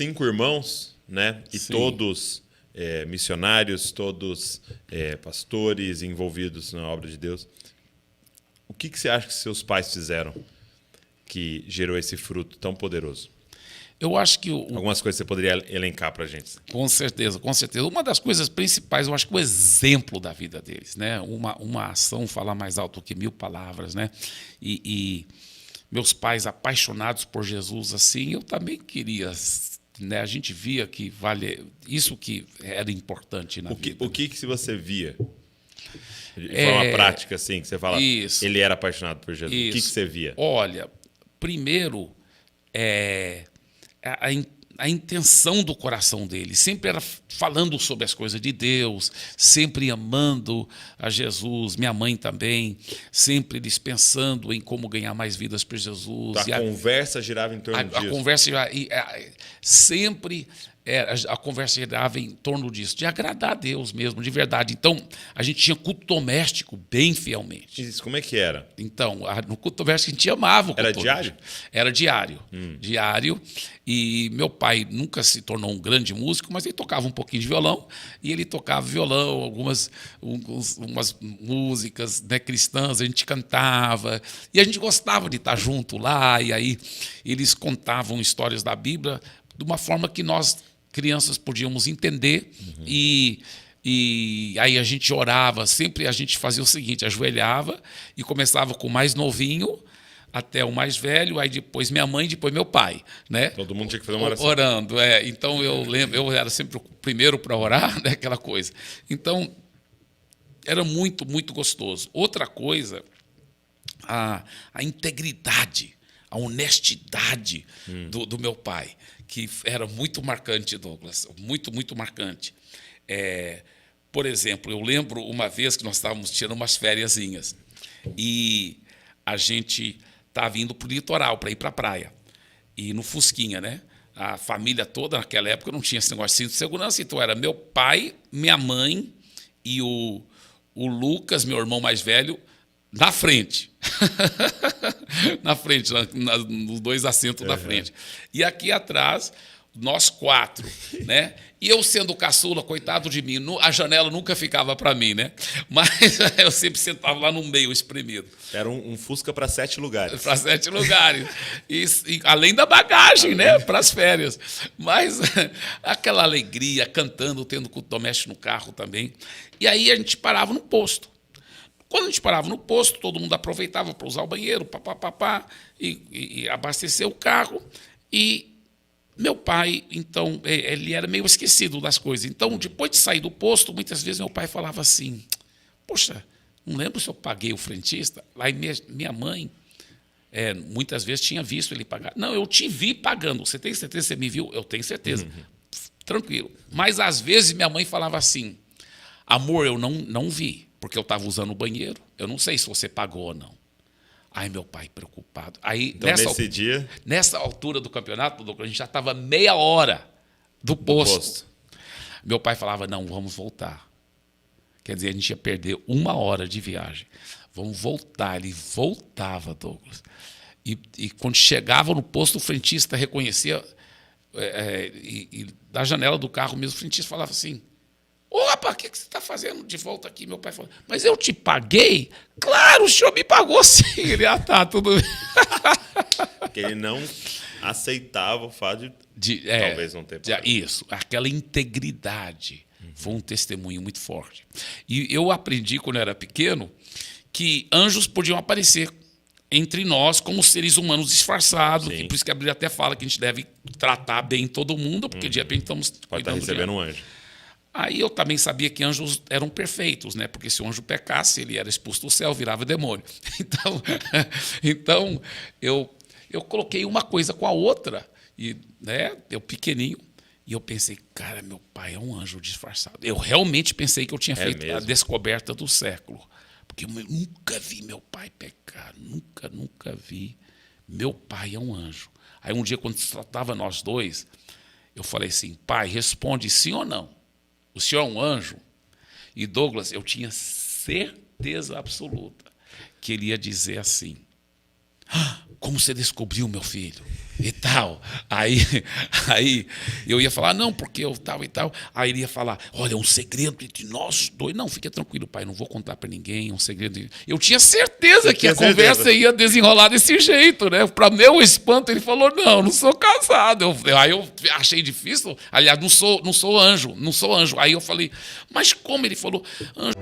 5 irmãos, né? E Sim. todos missionários, todos pastores envolvidos na obra de Deus. O que você acha que seus pais fizeram que gerou esse fruto tão poderoso? Eu acho que Algumas coisas você poderia elencar para a gente. Com certeza, com certeza. Uma das coisas principais, eu acho que o exemplo da vida deles, né? Uma ação fala mais alto que 1000 palavras, né? E meus pais apaixonados por Jesus, assim, eu também queria, né? A gente via que vale isso que era importante na vida. O que se você via de forma prática, assim, que você fala, isso. ele era apaixonado por Jesus. Isso. O que você via? Olha, primeiro, a intenção do coração dele sempre era falando sobre as coisas de Deus, sempre amando a Jesus, minha mãe também, sempre eles pensando em como ganhar mais vidas para Jesus. A conversa girava em torno disso. A conversa sempre a conversa girava em torno disso, de agradar a Deus mesmo, de verdade. Então, a gente tinha culto doméstico bem fielmente. Isso, como é que era? Então, no culto doméstico a gente amava o culto Era diário? doméstico. Era diário. Diário. E meu pai nunca se tornou um grande músico, mas ele tocava um pouquinho de violão, e ele tocava violão, umas músicas, né, cristãs, a gente cantava, e a gente gostava de estar junto lá, e aí eles contavam histórias da Bíblia de uma forma que nós, crianças, podíamos entender. E aí a gente orava, sempre a gente fazia o seguinte, ajoelhava e começava com o mais novinho até o mais velho, aí depois minha mãe, depois meu pai, né? Todo mundo tinha que fazer uma oração. Orando, Então eu lembro, eu era sempre o primeiro para orar, né? Aquela coisa. Então era muito, muito gostoso. Outra coisa, a integridade, a honestidade do meu pai, que era muito marcante, Douglas, muito, muito marcante. Por exemplo, eu lembro uma vez que nós estávamos tirando umas fériasinhas e a gente estava indo para o litoral, para ir para a praia, e no Fusquinha, né? A família toda, naquela época, não tinha esse negócio de cinto de segurança, então era meu pai, minha mãe e o Lucas, meu irmão mais velho, na frente. Na frente, nos 2 assentos da frente. E aqui atrás, nós 4, né? E eu sendo caçula, coitado de mim, a janela nunca ficava para mim, né? Mas eu sempre sentava lá no meio, espremido. Era um Fusca para 7 lugares. Para 7 lugares. E além da bagagem, né? Para as férias. Mas aquela alegria, cantando, tendo culto doméstico no carro também. E aí a gente parava no posto. Quando a gente parava no posto, todo mundo aproveitava para usar o banheiro, e abastecer o carro. E meu pai, então, ele era meio esquecido das coisas. Então, depois de sair do posto, muitas vezes meu pai falava assim, poxa, não lembro se eu paguei o frentista. Aí minha mãe, muitas vezes, tinha visto ele pagar. Não, eu te vi pagando. Você tem certeza que você me viu? Eu tenho certeza. Tranquilo. Mas, às vezes, minha mãe falava assim, amor, eu não vi, porque eu estava usando o banheiro. Eu não sei se você pagou ou não. Aí meu pai preocupado. Aí, então, nessa altura do campeonato, a gente já estava meia hora do posto. Meu pai falava, não, vamos voltar. Quer dizer, a gente ia perder 1 hora de viagem. Vamos voltar. Ele voltava, Douglas. E quando chegava no posto, o frentista reconhecia, e da janela do carro mesmo, o frentista falava assim, ô, rapaz, o que você está fazendo de volta aqui? Meu pai falou, mas eu te paguei? Claro, o senhor me pagou sim. Ele, tá, tudo bem. Porque ele não aceitava o fato de talvez não ter pagado. Isso, aquela integridade. Foi um testemunho muito forte. E eu aprendi, quando eu era pequeno, que anjos podiam aparecer entre nós como seres humanos disfarçados. E por isso que a Bíblia até fala que a gente deve tratar bem todo mundo, porque de repente estamos pode estar recebendo um anjo. Aí eu também sabia que anjos eram perfeitos, né? Porque se o anjo pecasse, ele era expulso do céu, virava demônio. Então eu coloquei uma coisa com a outra, e, né, eu pequenininho, e eu pensei, cara, meu pai é um anjo disfarçado. Eu realmente pensei que eu tinha feito a descoberta do século. Porque eu nunca vi meu pai pecar, nunca vi. Meu pai é um anjo. Aí um dia, quando se tratava nós dois, eu falei assim, pai, responde sim ou não. O senhor é um anjo? E Douglas, eu tinha certeza absoluta que ele ia dizer assim, como você descobriu meu filho? E tal. Aí eu ia falar, não, porque eu tal e tal. Aí ele ia falar, olha, um segredo entre nós dois. Não, fica tranquilo, pai, não vou contar para ninguém, é um segredo. Eu tinha certeza que a conversa ia desenrolar desse jeito, né? Para meu espanto, ele falou, não sou casado. Aí eu achei difícil, aliás, não sou anjo. Aí eu falei, mas como? Ele falou, anjo.